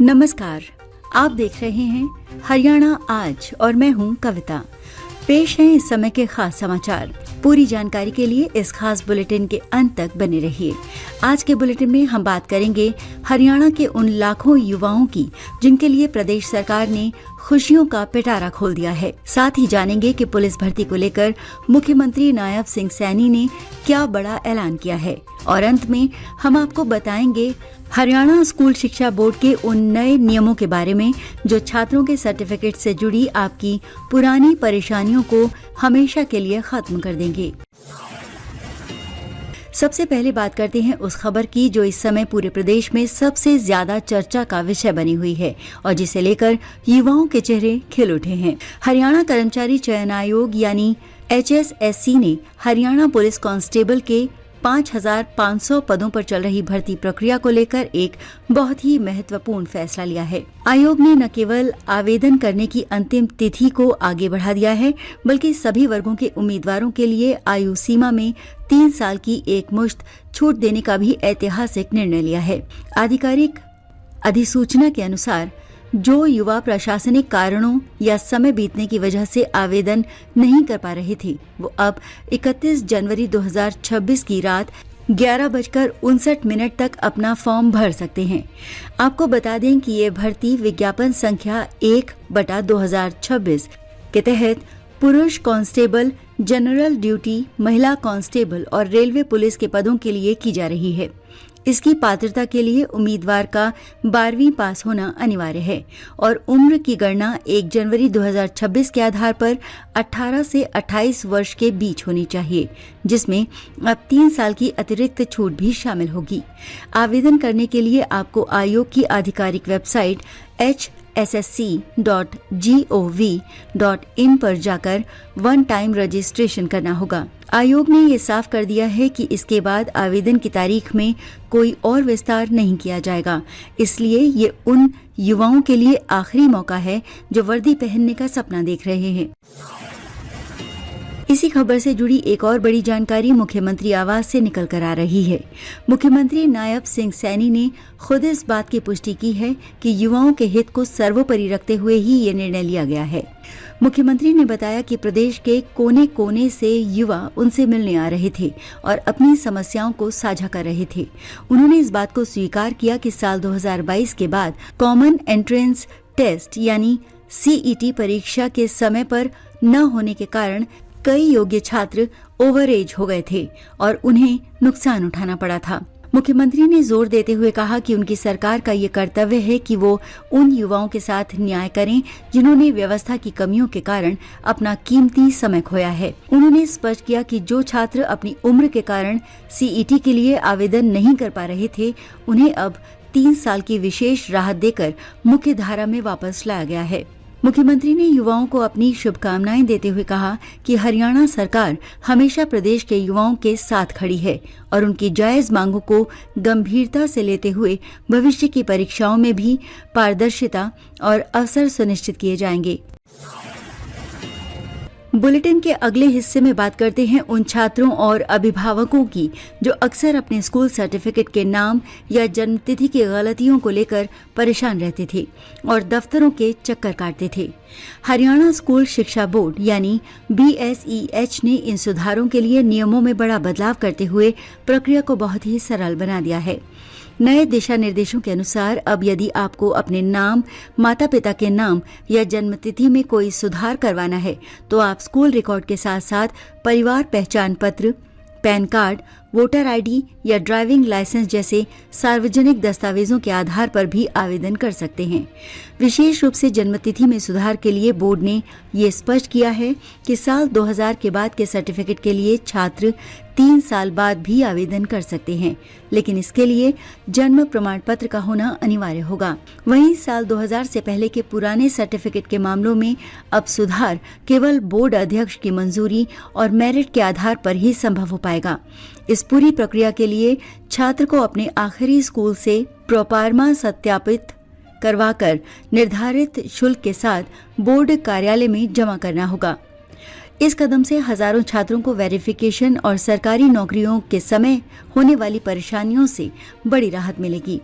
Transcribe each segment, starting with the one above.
नमस्कार, आप देख रहे हैं हरियाणा आज और मैं हूं कविता। पेश हैं इस समय के खास समाचार। पूरी जानकारी के लिए इस खास बुलेटिन के अंत तक बने रहिए। आज के बुलेटिन में हम बात करेंगे हरियाणा के उन लाखों युवाओं की जिनके लिए प्रदेश सरकार ने खुशियों का पिटारा खोल दिया है। साथ ही जानेंगे कि पुलिस भर्ती को लेकर मुख्यमंत्री नायब सिंह सैनी ने क्या बड़ा ऐलान किया है। और अंत में हम आपको बताएंगे हरियाणा स्कूल शिक्षा बोर्ड के उन नए नियमों के बारे में जो छात्रों के सर्टिफिकेट से जुड़ी आपकी पुरानी परेशानियों को हमेशा के लिए खत्म कर देंगे। सबसे पहले बात करते हैं उस खबर की जो इस समय पूरे प्रदेश में सबसे ज्यादा चर्चा का विषय बनी हुई है और जिसे लेकर युवाओं के चेहरे खिल उठे हैं। हरियाणा कर्मचारी चयन आयोग यानी HSSC ने हरियाणा पुलिस कांस्टेबल के 5,500 पदों पर चल रही भर्ती प्रक्रिया को लेकर एक बहुत ही महत्वपूर्ण फैसला लिया है। आयोग ने न केवल आवेदन करने की अंतिम तिथि को आगे बढ़ा दिया है बल्कि सभी वर्गों के उम्मीदवारों के लिए आयु सीमा में 3 साल की एकमुश्त छूट देने का भी ऐतिहासिक निर्णय लिया है। आधिकारिक अधिसूचना के अनुसार जो युवा प्रशासनिक कारणों या समय बीतने की वजह से आवेदन नहीं कर पा रहे थे वो अब 31 जनवरी 2026 की रात 11:59 तक अपना फॉर्म भर सकते हैं। आपको बता दें कि ये भर्ती विज्ञापन संख्या 1/2026 के तहत पुरुष कांस्टेबल, जनरल ड्यूटी, महिला कांस्टेबल और रेलवे पुलिस के पदों के लिए की जा रही है। इसकी पात्रता के लिए उम्मीदवार का 12वीं पास होना अनिवार्य है और उम्र की गणना 1 जनवरी 2026 के आधार पर 18 से 28 वर्ष के बीच होनी चाहिए, जिसमें अब 3 साल की अतिरिक्त छूट भी शामिल होगी। आवेदन करने के लिए आपको आयोग की आधिकारिक वेबसाइट hssc.gov.in पर जाकर वन टाइम रजिस्ट्रेशन करना होगा। आयोग ने ये साफ कर दिया है कि इसके बाद आवेदन की तारीख में कोई और विस्तार नहीं किया जाएगा। इसलिए ये उन युवाओं के लिए आखिरी मौका है जो वर्दी पहनने का सपना देख रहे हैं। इसी खबर से जुड़ी एक और बड़ी जानकारी मुख्यमंत्री आवास से निकल कर आ रही है। मुख्यमंत्री नायब सिंह सैनी ने खुद इस बात की पुष्टि की है कि युवाओं के हित को सर्वोपरि रखते हुए ही ये निर्णय लिया गया है। मुख्यमंत्री ने बताया कि प्रदेश के कोने कोने से युवा उनसे मिलने आ रहे थे और अपनी समस्याओं को साझा कर रहे थे। उन्होंने इस बात को स्वीकार किया कि साल 2022 के बाद कॉमन एंट्रेंस टेस्ट यानी CET परीक्षा के समय पर न होने के कारण कई योग्य छात्र ओवर एज हो गए थे और उन्हें नुकसान उठाना पड़ा था। मुख्यमंत्री ने जोर देते हुए कहा कि उनकी सरकार का ये कर्तव्य है कि वो उन युवाओं के साथ न्याय करें जिन्होंने व्यवस्था की कमियों के कारण अपना कीमती समय खोया है। उन्होंने स्पष्ट किया कि जो छात्र अपनी उम्र के कारण CET के लिए आवेदन नहीं कर पा रहे थे उन्हें अब 3 साल की विशेष राहत देकर मुख्य धारा में वापस लाया गया है। मुख्यमंत्री ने युवाओं को अपनी शुभकामनाएं देते हुए कहा कि हरियाणा सरकार हमेशा प्रदेश के युवाओं के साथ खड़ी है और उनकी जायज मांगों को गंभीरता से लेते हुए भविष्य की परीक्षाओं में भी पारदर्शिता और अवसर सुनिश्चित किए जाएंगे। बुलेटिन के अगले हिस्से में बात करते हैं उन छात्रों और अभिभावकों की जो अक्सर अपने स्कूल सर्टिफिकेट के नाम या जन्मतिथि की गलतियों को लेकर परेशान रहते थे और दफ्तरों के चक्कर काटते थे। हरियाणा स्कूल शिक्षा बोर्ड यानी BSEH ने इन सुधारों के लिए नियमों में बड़ा बदलाव करते हुए प्रक्रिया को बहुत ही सरल बना दिया है। नए दिशा निर्देशों के अनुसार अब यदि आपको अपने नाम, माता पिता के नाम या जन्मतिथि में कोई सुधार करवाना है तो आप स्कूल रिकॉर्ड के साथ साथ परिवार पहचान पत्र, पैन कार्ड, वोटर ID या ड्राइविंग लाइसेंस जैसे सार्वजनिक दस्तावेजों के आधार पर भी आवेदन कर सकते हैं। विशेष रूप से जन्मतिथि में सुधार के लिए बोर्ड ने ये स्पष्ट किया है कि साल 2000 के बाद के सर्टिफिकेट के लिए छात्र 3 साल बाद भी आवेदन कर सकते हैं, लेकिन इसके लिए जन्म प्रमाण पत्र का होना अनिवार्य होगा। वहीं साल 2000 से पहले के पुराने सर्टिफिकेट के मामलों में अब सुधार केवल बोर्ड अध्यक्ष की मंजूरी और मेरिट के आधार पर ही संभव हो पाएगा। इस पूरी प्रक्रिया के लिए छात्र को अपने आखिरी स्कूल से प्रोपार्मा सत्यापित करवाकर निर्धारित शुल्क के साथ बोर्ड कार्यालय में जमा करना होगा। इस कदम से हजारों छात्रों को वेरिफिकेशन और सरकारी नौकरियों के समय होने वाली परेशानियों से बड़ी राहत मिलेगी।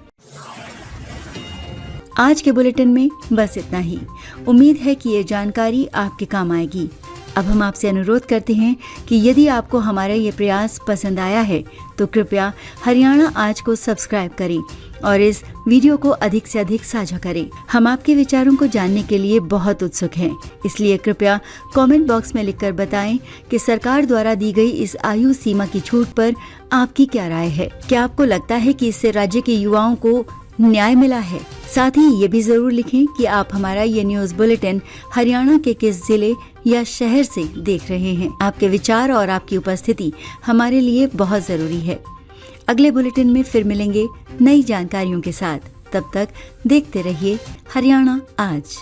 आज के बुलेटिन में बस इतना ही। उम्मीद है कि ये जानकारी आपके काम आएगी। अब हम आपसे अनुरोध करते हैं कि यदि आपको हमारा ये प्रयास पसंद आया है तो कृपया हरियाणा आज को सब्सक्राइब करें और इस वीडियो को अधिक से अधिक साझा करें। हम आपके विचारों को जानने के लिए बहुत उत्सुक हैं, इसलिए कृपया कमेंट बॉक्स में लिखकर बताएं कि सरकार द्वारा दी गई इस आयु सीमा की छूट पर आपकी क्या राय है। क्या आपको लगता है कि इससे राज्य के युवाओं को न्याय मिला है? साथ ही ये भी जरूर लिखें कि आप हमारा ये न्यूज बुलेटिन हरियाणा के किस जिले या शहर से देख रहे हैं। आपके विचार और आपकी उपस्थिति हमारे लिए बहुत जरूरी है। अगले बुलेटिन में फिर मिलेंगे नई जानकारियों के साथ। तब तक देखते रहिए हरियाणा आज।